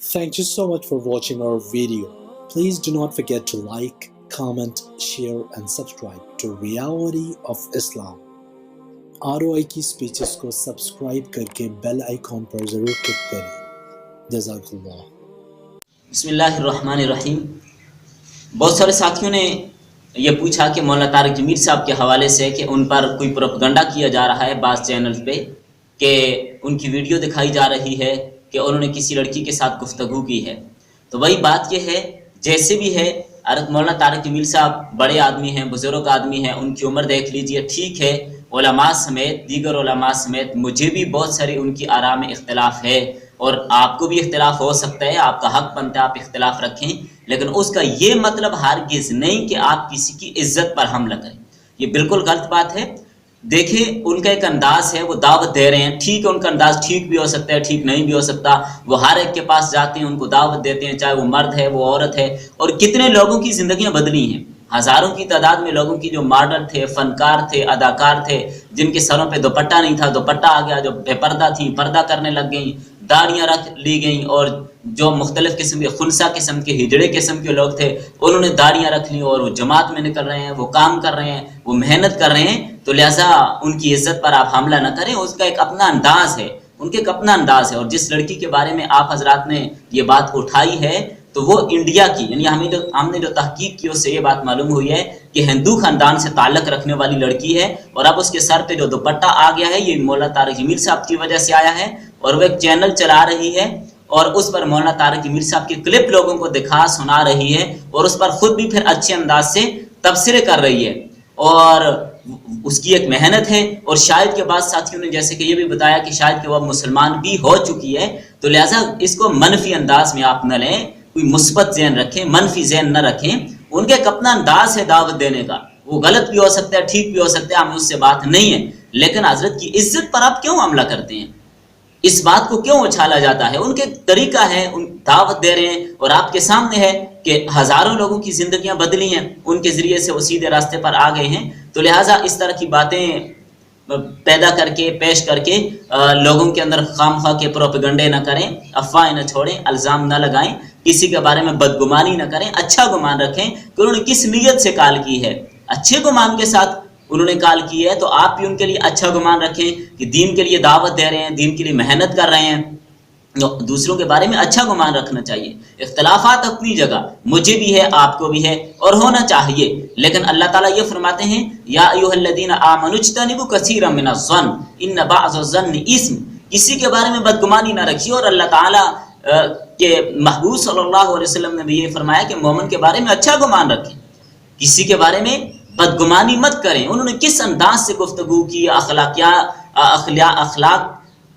Thank you so much for watching our video. Please do not forget to like, comment, share and subscribe to Reality of Islam. ROI کی speeches کو subscribe کر کے bell icon پر ضرور click کریں. جزاک اللہ. بسم اللہ الرحمن الرحیم. بہت سارے ساتھیوں نے یہ پوچھا کہ مولانا طارق جمیل صاحب کے حوالے سے کہ ان پر کوئی پروپیگنڈا کیا جا رہا ہے بعض چینلز پہ، کہ ان کی ویڈیو دکھائی جا رہی ہے کہ انہوں نے کسی لڑکی کے ساتھ گفتگو کی ہے. تو وہی بات یہ ہے، جیسے بھی ہے، مولانا طارق جمیل صاحب بڑے آدمی ہیں، بزرگ آدمی ہیں، ان کی عمر دیکھ لیجئے. ٹھیک ہے، علماء سمیت، دیگر علماء سمیت مجھے بھی بہت ساری ان کی آراء میں اختلاف ہے، اور آپ کو بھی اختلاف ہو سکتا ہے، آپ کا حق بنتا ہے آپ اختلاف رکھیں، لیکن اس کا یہ مطلب ہرگز نہیں کہ آپ کسی کی عزت پر حملہ کریں. یہ بالکل غلط بات ہے. دیکھیں، ان کا ایک انداز ہے، وہ دعوت دے رہے ہیں. ٹھیک ہے، ان کا انداز ٹھیک بھی ہو سکتا ہے، ٹھیک نہیں بھی ہو سکتا. وہ ہر ایک کے پاس جاتے ہیں، ان کو دعوت دیتے ہیں، چاہے وہ مرد ہے، وہ عورت ہے. اور کتنے لوگوں کی زندگیاں بدلی ہیں، ہزاروں کی تعداد میں لوگوں کی جو ماڈل تھے، فنکار تھے، اداکار تھے، جن کے سروں پہ دوپٹہ نہیں تھا، دوپٹہ آ گیا، جو بے پردہ تھیں پردہ کرنے لگ گئیں، داڑیاں رکھ لی گئیں. اور جو مختلف قسم کے خنثی قسم کے ہجڑے قسم کے لوگ تھے، انہوں نے داڑیاں رکھ لیں اور وہ جماعت میں نکل رہے ہیں، وہ کام کر رہے ہیں، وہ محنت کر رہے ہیں. تو لہٰذا ان کی عزت پر آپ حملہ نہ کریں. اس کا ایک اپنا انداز ہے، ان کے ایک اپنا انداز ہے. اور جس لڑکی کے بارے میں آپ حضرات نے یہ بات اٹھائی ہے، تو وہ انڈیا کی، یعنی ہم نے جو تحقیق کی اس سے یہ بات معلوم ہوئی ہے کہ ہندو خاندان سے تعلق رکھنے والی لڑکی ہے. اور اب اس کے سر پہ جو دوپٹہ آ گیا ہے، یہ مولانا طارق جمیل صاحب کی وجہ سے آیا ہے. اور وہ ایک چینل چلا رہی ہے اور اس پر مولانا طارق جمیل صاحب کی کلپ لوگوں کو دکھا سنا رہی ہے، اور اس پر خود بھی پھر اچھے انداز سے تبصرے کر رہی ہے. اور اس کی ایک محنت ہے. اور شاید کے بعد ساتھیوں نے جیسے کہ یہ بھی بتایا کہ شاید کہ وہ مسلمان بھی ہو چکی ہے. تو لہٰذا اس کو منفی انداز میں آپ نہ لیں، کوئی مثبت ذہن رکھیں، منفی ذہن نہ رکھیں. ان کا ایک اپنا انداز ہے دعوت دینے کا، وہ غلط بھی ہو سکتا ہے، ٹھیک بھی ہو سکتا ہے، ہمیں اس سے بات نہیں ہے. لیکن حضرت کی عزت پر آپ کیوں حملہ کرتے ہیں؟ اس بات کو کیوں اچھالا جاتا ہے؟ ان کے طریقہ ہے، ان دعوت دے رہے ہیں، اور آپ کے سامنے ہے کہ ہزاروں لوگوں کی زندگیاں بدلی ہیں، ان کے ذریعے سے وہ سیدھے راستے پر آ گئے ہیں. تو لہٰذا اس طرح کی باتیں پیدا کر کے، پیش کر کے لوگوں کے اندر خام خواہ کے پروپیگنڈے نہ کریں، افواہیں نہ چھوڑیں، الزام نہ لگائیں، کسی کے بارے میں بدگمانی نہ کریں. اچھا گمان رکھیں کہ انہوں نے کس نیت سے کال کی ہے. اچھے گمان کے ساتھ انہوں نے کال کی ہے، تو آپ بھی ان کے لیے اچھا گمان رکھیں کہ دین کے لیے دعوت دے رہے ہیں، دین کے لیے محنت کر رہے ہیں. دوسروں کے بارے میں اچھا گمان رکھنا چاہیے. اختلافات اپنی جگہ، مجھے بھی ہے، آپ کو بھی ہے، اور ہونا چاہیے. لیکن اللہ تعالیٰ یہ فرماتے ہیں، یا ایھا الذین آمنوا اجتنبوا کثیرا من الظن ان بعض الظن اثم. کسی کے بارے میں بدگمانی نہ رکھیے. اور اللہ تعالیٰ کے محبوب صلی اللہ علیہ وسلم نے بھی یہ فرمایا کہ مومن کے بارے میں اچھا گمان رکھیں، کسی کے بارے میں بدگمانی مت کریں. انہوں نے کس انداز سے گفتگو کی، اخلاق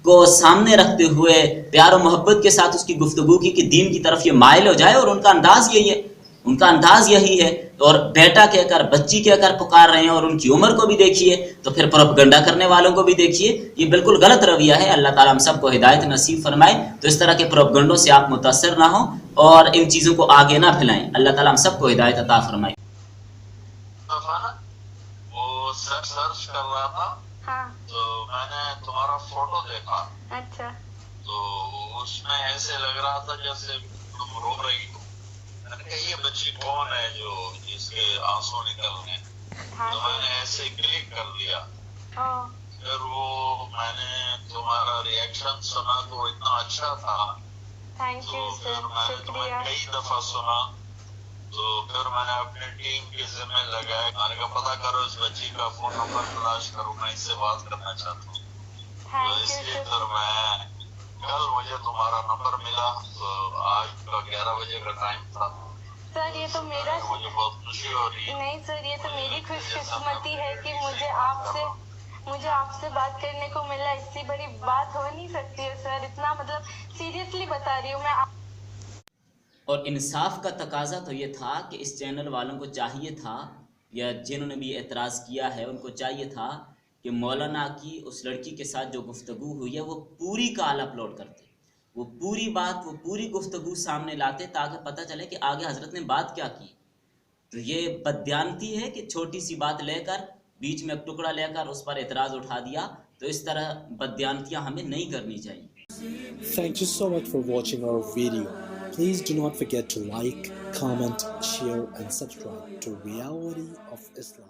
کو سامنے رکھتے ہوئے پیار و محبت کے ساتھ اس کی گفتگو کی کہ دین کی طرف یہ مائل ہو جائے. اور ان کا انداز یہی ہے، ان کا انداز یہی ہے. اور بیٹا کہہ کر، بچی کہہ کر پکار رہے ہیں. اور ان کی عمر کو بھی دیکھیے، تو پھر پروپیگنڈا کرنے والوں کو بھی دیکھیے. یہ بالکل غلط رویہ ہے. اللہ تعالیٰ ہم سب کو ہدایت نصیب فرمائے. تو اس طرح کے پروپیگنڈوں سے آپ متاثر نہ ہوں اور ان چیزوں کو آگے نہ پھیلائیں. اللہ تعالیٰ ہم سب کو ہدایت عطا فرمائے. وہ سرچ کر رہا تھا، ہاں، تو میں نے تمہارا فوٹو دیکھا. اچھا. تو اس میں ایسے لگ رہا تھا جیسے تم رو رہی ہو. میں نے کہا یہ بچی کون ہے جو جس کے آنسو نکل رہے ہیں؟ تو میں نے ایسے کلک کر دیا. پھر وہ میں نے تمہارا ریئیکشن سنا تو اتنا اچھا تھا. تھینک یو سر، میں نے تمہیں کئی دفعہ سنا. تو پھر میں نے اپنے ٹیم کے ذمہ لگایا، میں نے کہا پتہ کرو اس بچی کا فون نمبر تلاش کرو، میں اس سے بات کرنا چاہتا ہوں. تو اس لیے پھر میں کل مجھے تمہارا نمبر ملا، تو آج کا 11 بجے کا ٹائم تھا. سر یہ تو میرا، مجھے بہت خوشی ہو رہی ہے. نہیں سر، یہ تو میری خوش قسمتی ہے کہ مجھے آپ سے بات کرنے کو ملا. اس سے بڑی بات ہو نہیں سکتی ہے سر. اتنا مطلب سیریسلی بتا رہی ہوں میں. اور انصاف کا تقاضا تو یہ تھا کہ اس چینل والوں کو چاہیے تھا، یا جنہوں نے بھی اعتراض کیا ہے ان کو چاہیے تھا کہ مولانا کی اس لڑکی کے ساتھ جو گفتگو ہوئی ہے وہ پوری کال اپلوڈ کرتے، وہ پوری بات، وہ پوری گفتگو سامنے لاتے، تاکہ پتہ چلے کہ آگے حضرت نے بات کیا کی. تو یہ بددیانتی ہے کہ چھوٹی سی بات لے کر، بیچ میں ایک ٹکڑا لے کر اس پر اعتراض اٹھا دیا. تو اس طرح بددیانتیاں ہمیں نہیں کرنی چاہیے. Thank you so much for watching our video. Please do not forget to like, comment, share and subscribe to Reality of Islam.